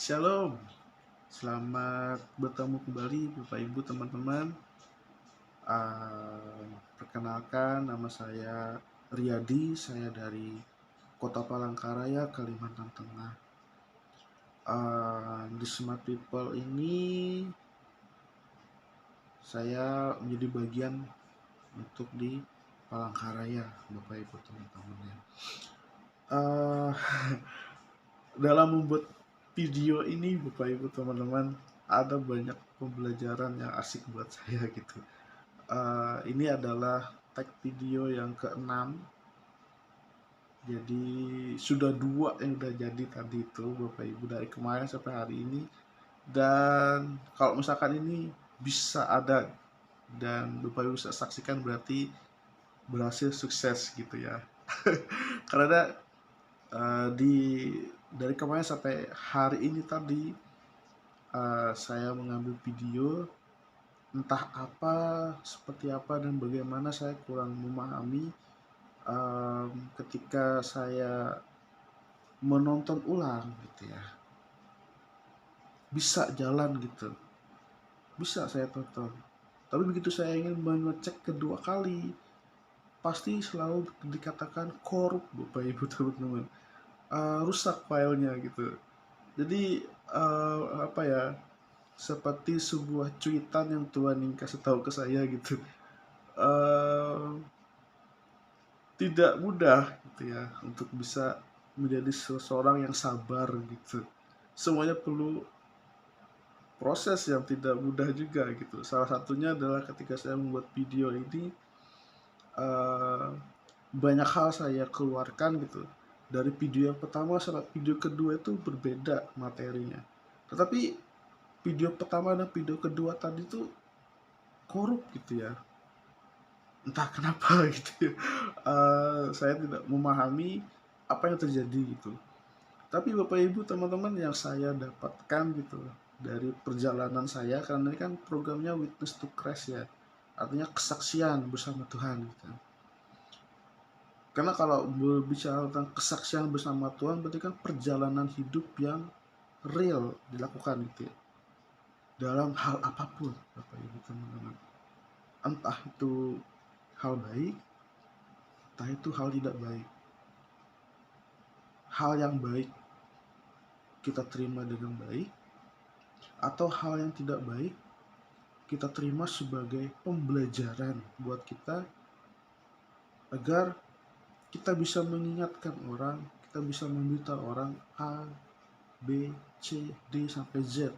Shalom, selamat bertemu kembali Bapak Ibu teman-teman. Perkenalkan, nama saya Riyadi, saya dari Kota Palangkaraya, Kalimantan Tengah. Di Smart People ini saya menjadi bagian untuk di Palangkaraya, Bapak Ibu teman-teman ya. Uh, dalam membuat video ini Bapak Ibu teman-teman, ada banyak pembelajaran yang asik buat saya gitu. Ini adalah tag video yang ke-6. Jadi sudah 2 yang udah jadi tadi itu Bapak Ibu, dari kemarin sampai hari ini. Dan kalau misalkan ini bisa ada dan Bapak Ibu bisa saksikan, berarti berhasil sukses gitu ya. Karena di dari kemarin sampai hari ini tadi, saya mengambil video, entah apa, seperti apa dan bagaimana saya kurang memahami. Ketika saya menonton ulang gitu ya, bisa jalan gitu, bisa saya tonton. Tapi begitu saya ingin mengecek kedua kali, pasti selalu dikatakan korup Bapak Ibu teman-teman, rusak filenya gitu. Jadi apa ya, seperti sebuah cuitan yang Tuhan ingin kasih tahu ke saya gitu. Tidak mudah gitu ya untuk bisa menjadi seseorang yang sabar gitu. Semuanya perlu proses yang tidak mudah juga gitu. Salah satunya adalah ketika saya membuat video ini, uh, banyak hal saya keluarkan gitu. Dari video yang pertama sampai video kedua itu berbeda materinya. Tetapi video pertama dan video kedua tadi tuh korup gitu ya. Entah kenapa gitu ya. Saya tidak memahami apa yang terjadi gitu. Tapi Bapak Ibu teman-teman, yang saya dapatkan gitu dari perjalanan saya, karena ini kan programnya Witness to Christ ya, artinya kesaksian bersama Tuhan gitu. Karena kalau berbicara tentang kesaksian bersama Tuhan, berarti kan perjalanan hidup yang real dilakukan gitu ya, dalam hal apapun Bapak Ibu teman-teman. Entah itu hal baik, entah itu hal tidak baik. Hal yang baik kita terima dengan baik, atau hal yang tidak baik kita terima sebagai pembelajaran buat kita, agar kita bisa mengingatkan orang, kita bisa memberitahu orang A, B, C, D sampai Z.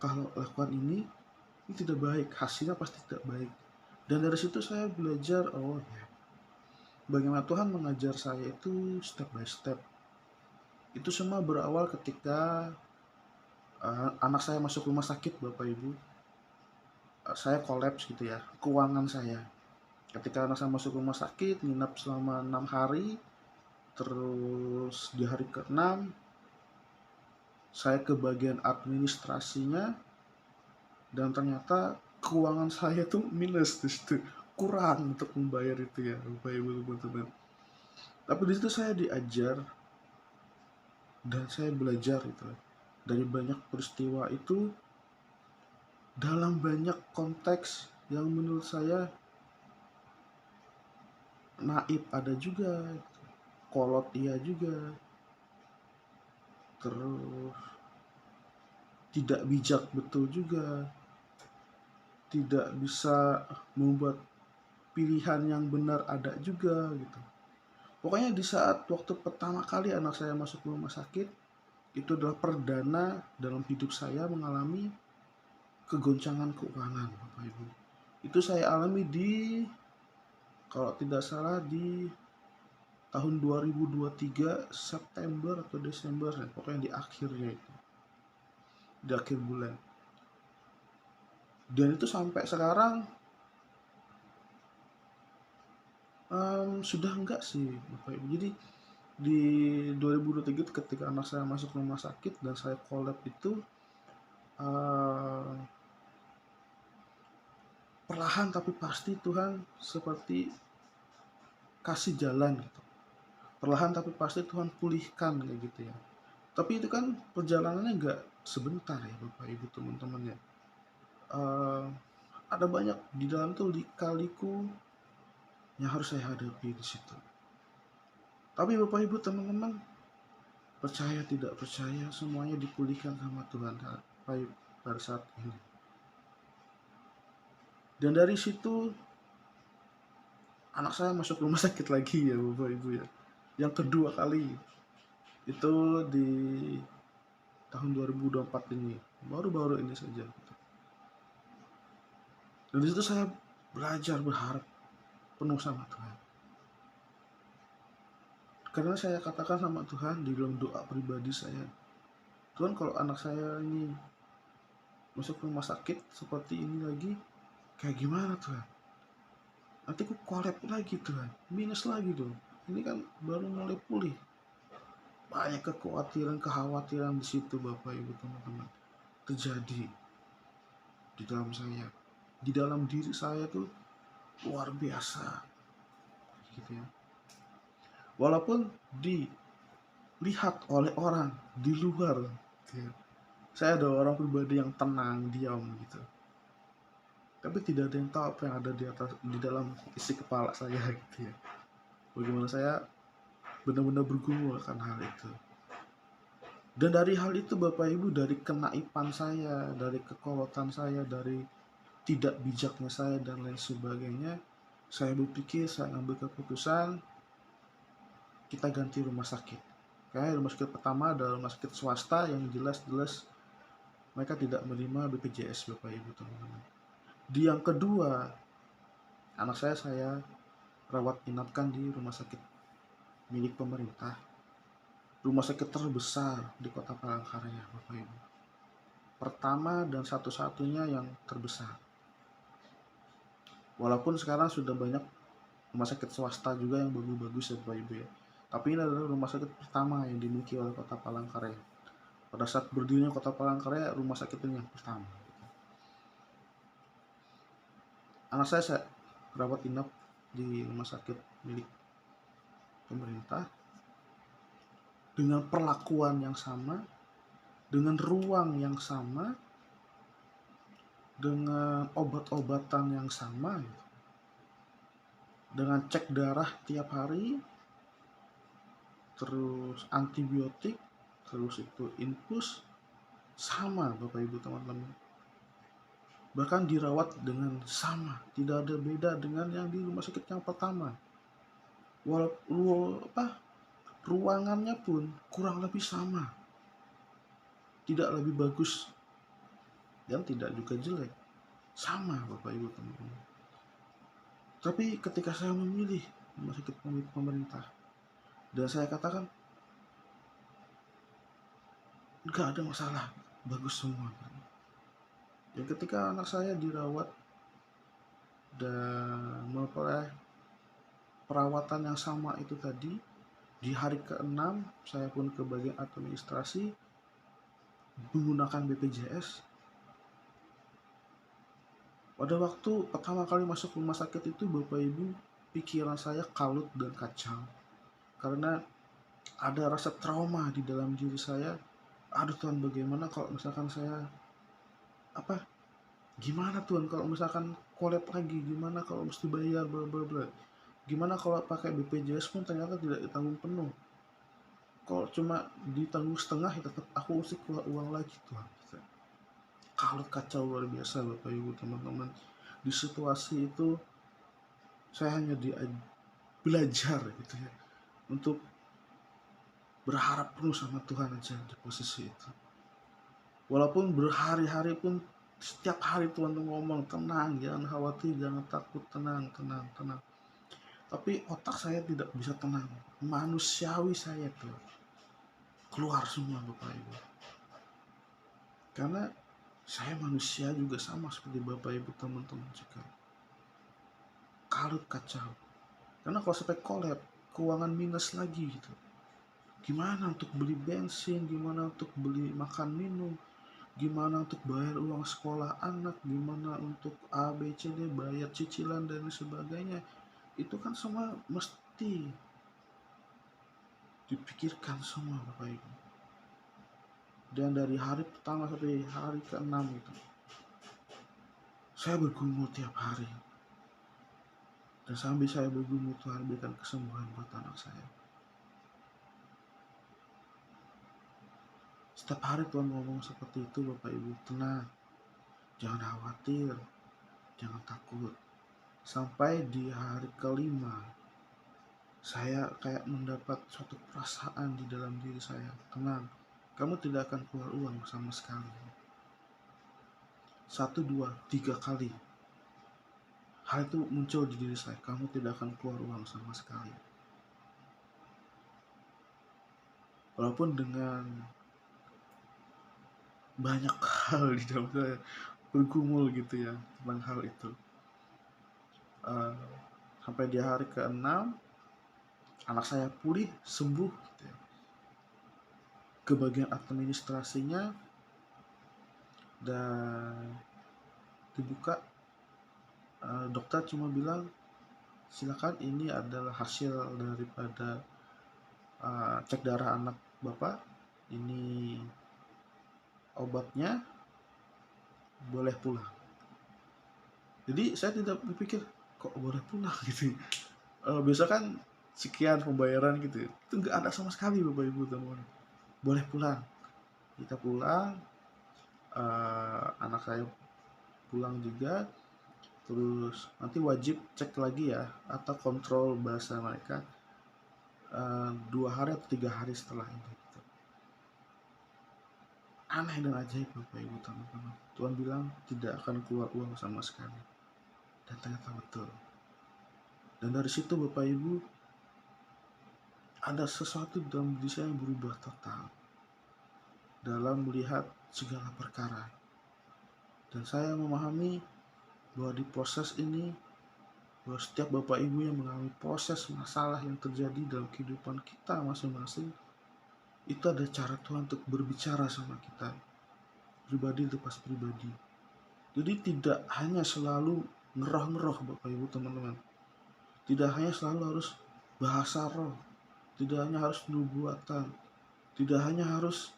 Kalau lakukan ini tidak baik, hasilnya pasti tidak baik. Dan dari situ saya belajar, oh ya, bagaimana Tuhan mengajar saya itu step by step. Itu semua berawal ketika anak saya masuk rumah sakit Bapak Ibu. Saya kolaps gitu ya, keuangan saya. Ketika anak saya masuk rumah sakit, nginap selama 6 hari, terus di hari ke-6 saya ke bagian administrasinya, dan ternyata keuangan saya tuh minus di situ, kurang untuk membayar itu ya Bapak Ibu teman-teman. Tapi di situ saya diajar dan saya belajar itu dari banyak peristiwa itu, dalam banyak konteks yang menurut saya naib ada juga, kolot iya juga, terus tidak bijak betul juga, tidak bisa membuat pilihan yang benar ada juga gitu. Pokoknya di saat waktu pertama kali anak saya masuk rumah sakit, itu adalah perdana dalam hidup saya mengalami kegoncangan keuangan Bapak Ibu. Itu saya alami di, kalau tidak salah, di tahun 2023 September atau Desember ya, pokoknya di akhirnya itu, di akhir bulan. Dan itu sampai sekarang sudah enggak sih Bapak Ibu. Jadi di 2023 ketika anak saya masuk rumah sakit dan saya collab itu, perlahan tapi pasti Tuhan seperti kasih jalan gitu. Perlahan tapi pasti Tuhan pulihkan kayak gitu ya. Tapi itu kan perjalanannya nggak sebentar ya Bapak Ibu teman-teman ya. Eh, ada banyak di dalam tuh lika-liku yang harus saya hadapi di situ. Tapi Bapak Ibu teman-teman, percaya tidak percaya semuanya dipulihkan sama Tuhan pada saat ini. Dan dari situ anak saya masuk rumah sakit lagi ya Bapak Ibu ya. Yang kedua kali itu di tahun 2024 ini, baru-baru ini saja. Dan di situ saya belajar berharap penuh sama Tuhan. Karena saya katakan sama Tuhan di dalam doa pribadi saya, Tuhan kalau anak saya ini masuk rumah sakit seperti ini lagi, kayak gimana Tuhan? Nanti aku kolab lagi Tuhan, minus lagi dong. Ini kan baru mulai pulih. Banyak kekhawatiran di situ Bapak Ibu teman-teman terjadi di dalam saya, di dalam diri saya tuh luar biasa, gitu ya. Walaupun dilihat oleh orang di luar, gitu ya, saya ada orang pribadi yang tenang, diam gitu. Tapi tidak ada yang tahu apa yang ada di dalam isi kepala saya gitu ya. Bagaimana saya benar-benar bergumul akan hal itu. Dan dari hal itu Bapak Ibu, dari kenaipan saya, dari kekolotan saya, dari tidak bijaknya saya dan lain sebagainya, saya berpikir, saya ambil keputusan, kita ganti rumah sakit. Kayak rumah sakit pertama adalah rumah sakit swasta yang jelas-jelas mereka tidak menerima BPJS Bapak Ibu teman-teman. Di yang kedua, anak saya rawat inapkan di rumah sakit milik pemerintah. Rumah sakit terbesar di Kota Palangkaraya Bapak Ibu. Pertama dan satu-satunya yang terbesar. Walaupun sekarang sudah banyak rumah sakit swasta juga yang bagus-bagus ya Bapak Ibu ya. Tapi ini adalah rumah sakit pertama yang dimiliki oleh Kota Palangkaraya. Pada saat berdirinya Kota Palangkaraya, rumah sakit ini yang pertama. Anak saya rawat inap di rumah sakit milik pemerintah dengan perlakuan yang sama, dengan ruang yang sama, dengan obat-obatan yang sama, dengan cek darah tiap hari, terus antibiotik, terus itu infus, sama Bapak Ibu teman-teman. Bahkan dirawat dengan sama, tidak ada beda dengan yang di rumah sakit yang pertama. Ruangannya pun kurang lebih sama, tidak lebih bagus dan tidak juga jelek, sama Bapak Ibu teman-teman. Tapi ketika saya memilih rumah sakit pemerintah dan saya katakan nggak ada masalah, bagus semua. Dan ketika anak saya dirawat dan memperoleh perawatan yang sama itu tadi, di hari ke-6 saya pun ke bagian administrasi menggunakan BPJS. Pada waktu pertama kali masuk rumah sakit itu Bapak Ibu, pikiran saya kalut dan kacau. Karena ada rasa trauma di dalam diri saya. Aduh Tuhan, bagaimana kalau misalkan saya gimana Tuhan kalau misalkan collab lagi, gimana kalau mesti bayar bla bla bla, gimana kalau pakai BPJS pun ternyata tidak ditanggung penuh, kalau cuma ditanggung setengah ya tetap aku mesti keluar uang lagi Tuhan. Kalau kacau luar biasa Bapak Ibu teman-teman. Di situasi itu saya hanya belajar gitu ya, untuk berharap penuh sama Tuhan aja di posisi itu. Walaupun berhari-hari pun setiap hari Tuhan tuh ngomong, tenang, jangan khawatir, jangan takut, tenang, tenang, tenang. Tapi otak saya tidak bisa tenang. Manusiawi saya tuh keluar semua Bapak Ibu. Karena saya manusia juga sama seperti Bapak Ibu teman-teman juga. Kalut kacau. Karena kalau sampai collab, keuangan minus lagi gitu. Gimana untuk beli bensin, gimana untuk beli makan minum, gimana untuk bayar uang sekolah anak, gimana untuk A, B, C, D, bayar cicilan dan sebagainya. Itu kan semua mesti dipikirkan semua Bapak Ibu. Dan dari hari pertama sampai hari ke-6 itu, saya bergumul tiap hari. Dan sambil saya bergumul, Tuhan berikan kesembuhan buat anak saya. Setiap hari Tuhan ngomong seperti itu, Bapak Ibu. Tenang, jangan khawatir, jangan takut. Sampai di hari ke-5, saya kayak mendapat suatu perasaan di dalam diri saya. Tenang, kamu tidak akan keluar uang sama sekali. 1, 2, 3 kali hal itu muncul di diri saya. Kamu tidak akan keluar uang sama sekali. Walaupun dengan banyak hal di dalam saya bergumul gitu ya tentang hal itu. Sampai di hari ke-6 anak saya pulih, sembuh gitu ya. Ke bagian administrasinya dan dibuka, dokter cuma bilang silakan, ini adalah hasil daripada cek darah anak Bapak, ini obatnya, boleh pulang. Jadi saya tidak berpikir kok boleh pulang gitu. Biasa kan sekian pembayaran gitu, itu nggak ada sama sekali Bapak Ibu teman. Boleh pulang, kita pulang, anak saya pulang juga. Terus nanti wajib cek lagi ya, atau kontrol bahasa mereka 2 hari atau 3 hari setelah itu gitu. Aneh dan ajaib Bapak Ibu teman-teman. Tuhan bilang tidak akan keluar uang sama sekali, dan ternyata betul. Dan dari situ Bapak Ibu, ada sesuatu dalam diri saya yang berubah total dalam melihat segala perkara. Dan saya memahami bahwa di proses ini, bahwa setiap Bapak Ibu yang mengalami proses masalah yang terjadi dalam kehidupan kita masing-masing, itu ada cara Tuhan untuk berbicara sama kita, pribadi lepas pribadi. Jadi tidak hanya selalu ngeroh-ngeroh Bapak Ibu teman-teman. Tidak hanya selalu harus bahasa roh, tidak hanya harus nubuatan, tidak hanya harus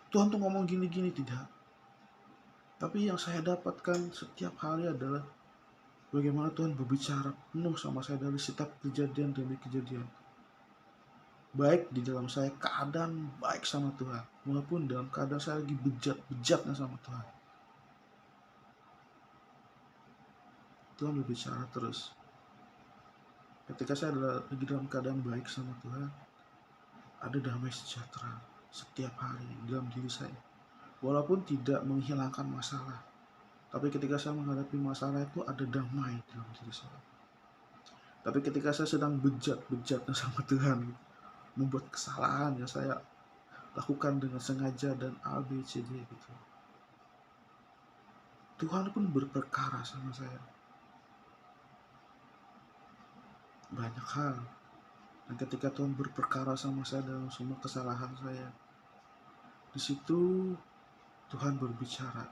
Tuhan tuh ngomong gini-gini, tidak. Tapi yang saya dapatkan setiap hari adalah bagaimana Tuhan berbicara penuh sama saya dari setiap kejadian demi kejadian. Baik di dalam saya keadaan baik sama Tuhan, walaupun dalam keadaan saya lagi bejat-bejatnya sama Tuhan. Tuhan berbicara terus. Ketika saya lagi dalam keadaan baik sama Tuhan, ada damai sejahtera setiap hari dalam diri saya. Walaupun tidak menghilangkan masalah, tapi ketika saya menghadapi masalah itu ada damai dalam diri saya. Tapi ketika saya sedang bejat-bejatnya sama Tuhan, membuat kesalahan yang saya lakukan dengan sengaja dan A, B, C, D gitu, Tuhan pun berperkara sama saya banyak hal. Dan ketika Tuhan berperkara sama saya dalam semua kesalahan saya, di situ Tuhan berbicara,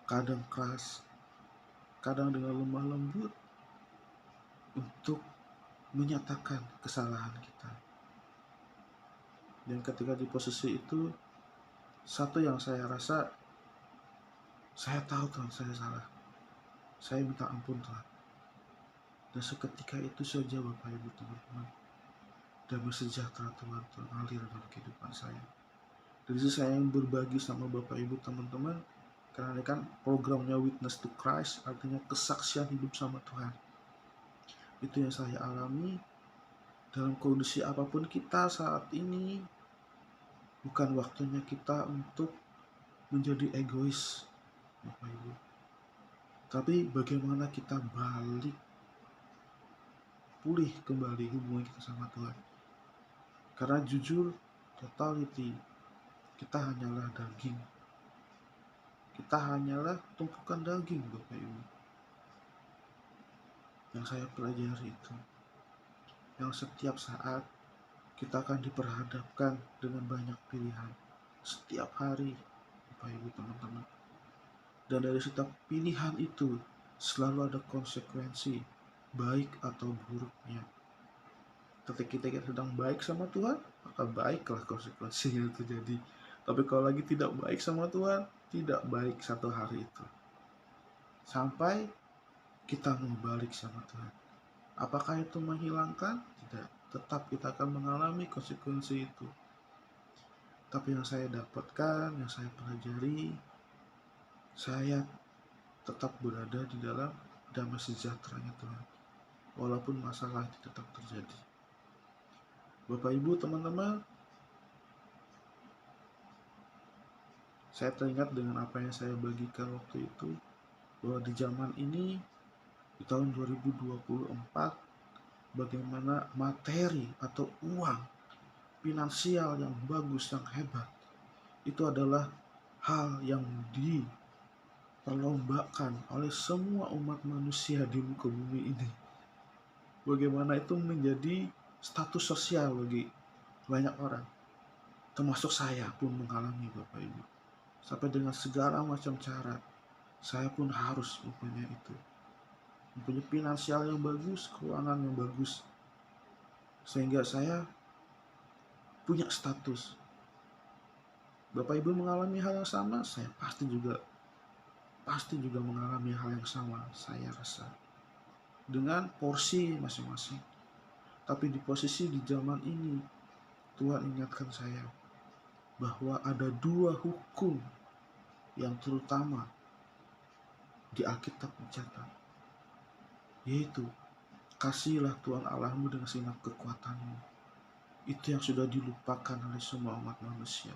kadang keras, kadang dengan lemah lembut, untuk menyatakan kesalahan kita. Dan ketika di posisi itu, satu yang saya rasa, saya tahu Tuhan saya salah, saya minta ampun Tuhan. Dan seketika itu saja Bapak Ibu teman-teman, damai sejahtera Tuhan mengalir dalam kehidupan saya. Dari situ saya yang berbagi sama Bapak Ibu teman-teman, karena ini kan programnya Witness to Christ, artinya kesaksian hidup sama Tuhan. Itu yang saya alami dalam kondisi apapun kita saat ini. Bukan waktunya kita untuk menjadi egois Bapak Ibu, tapi bagaimana kita balik, pulih kembali hubungan kita sama Tuhan. Karena jujur, totality, kita hanyalah daging, kita hanyalah tumpukan daging Bapak Ibu. Yang saya pelajari itu, yang setiap saat kita akan diperhadapkan dengan banyak pilihan setiap hari Bapak Ibu teman-teman. Dan dari setiap pilihan itu selalu ada konsekuensi, baik atau buruknya. Ketika kita sedang baik sama Tuhan, maka baiklah konsekuensinya itu terjadi. Tapi kalau lagi tidak baik sama Tuhan, tidak baik satu hari itu. Sampai kita mau balik sama Tuhan. Apakah itu menghilangkan? Tidak. Tetap kita akan mengalami konsekuensi itu. Tapi yang saya dapatkan, yang saya pelajari, saya tetap berada di dalam damai sejahteranya Tuhan. Walaupun masalah itu tetap terjadi. Bapak Ibu, teman-teman, saya teringat dengan apa yang saya bagikan waktu itu, bahwa di zaman ini, di tahun 2024, bagaimana materi atau uang, finansial yang bagus, yang hebat, itu adalah hal yang diperlombakan oleh semua umat manusia di muka bumi ini. Bagaimana itu menjadi status sosial bagi banyak orang, termasuk saya pun mengalami, Bapak Ibu. Sampai dengan segala macam cara, saya pun harus mempunyai itu. Mempunyai finansial yang bagus, keuangan yang bagus, sehingga saya punya status. Bapak Ibu mengalami hal yang sama, saya pasti juga mengalami hal yang sama, saya rasa. Dengan porsi masing-masing. Tapi di posisi di zaman ini, Tuhan ingatkan saya bahwa ada dua hukum yang terutama di Alkitab dicatat, yaitu kasihilah Tuhan Allahmu dengan segenap kekuatanmu. Itu yang sudah dilupakan oleh semua umat manusia,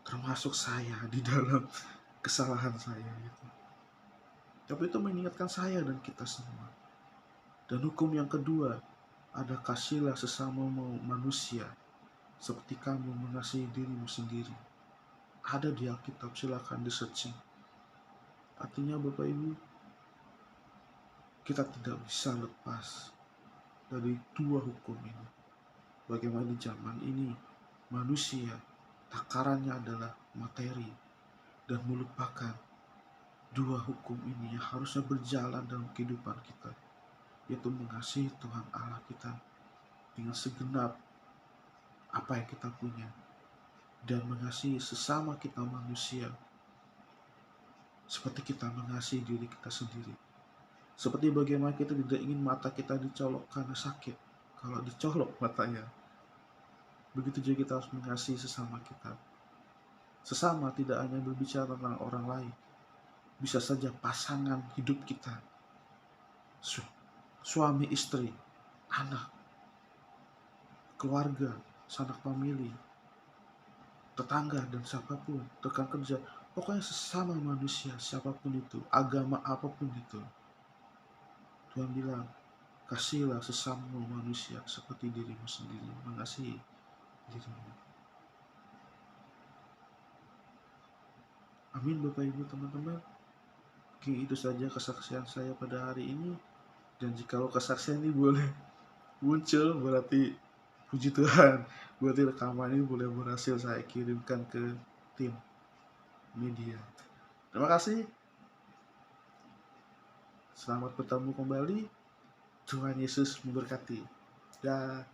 termasuk saya di dalam kesalahan saya itu. Tapi itu mengingatkan saya dan kita semua. Dan hukum yang kedua, ada kasihilah sesamamu manusia seperti kamu mengasihi dirimu sendiri. Ada di Alkitab, silakan di-searching. Artinya Bapak Ibu, kita tidak bisa lepas dari dua hukum ini. Bagaimana di zaman ini manusia takarannya adalah materi dan melupakan dua hukum ini yang harusnya berjalan dalam kehidupan kita, yaitu mengasihi Tuhan Allah kita dengan segenap apa yang kita punya dan mengasihi sesama kita manusia seperti kita mengasihi diri kita sendiri. Seperti bagaimana kita tidak ingin mata kita dicolok karena sakit kalau dicolok matanya, begitu juga kita harus mengasihi sesama kita. Sesama tidak hanya berbicara tentang orang lain, bisa saja pasangan hidup kita, suami istri, anak, keluarga, sanak famili, tetangga, dan siapapun, rekan kerja, pokoknya sesama manusia, siapapun itu, agama apapun itu. Tuhan bilang, kasihilah sesama manusia seperti dirimu sendiri, mengasihi dirimu. Amin Bapak Ibu teman-teman. Mungkin itu saja kesaksian saya pada hari ini. Dan jikalau kesaksian ini boleh muncul, berarti puji Tuhan, berarti rekaman ini boleh berhasil saya kirimkan ke tim media. Terima kasih. Selamat bertemu kembali. Tuhan Yesus memberkati. Dah.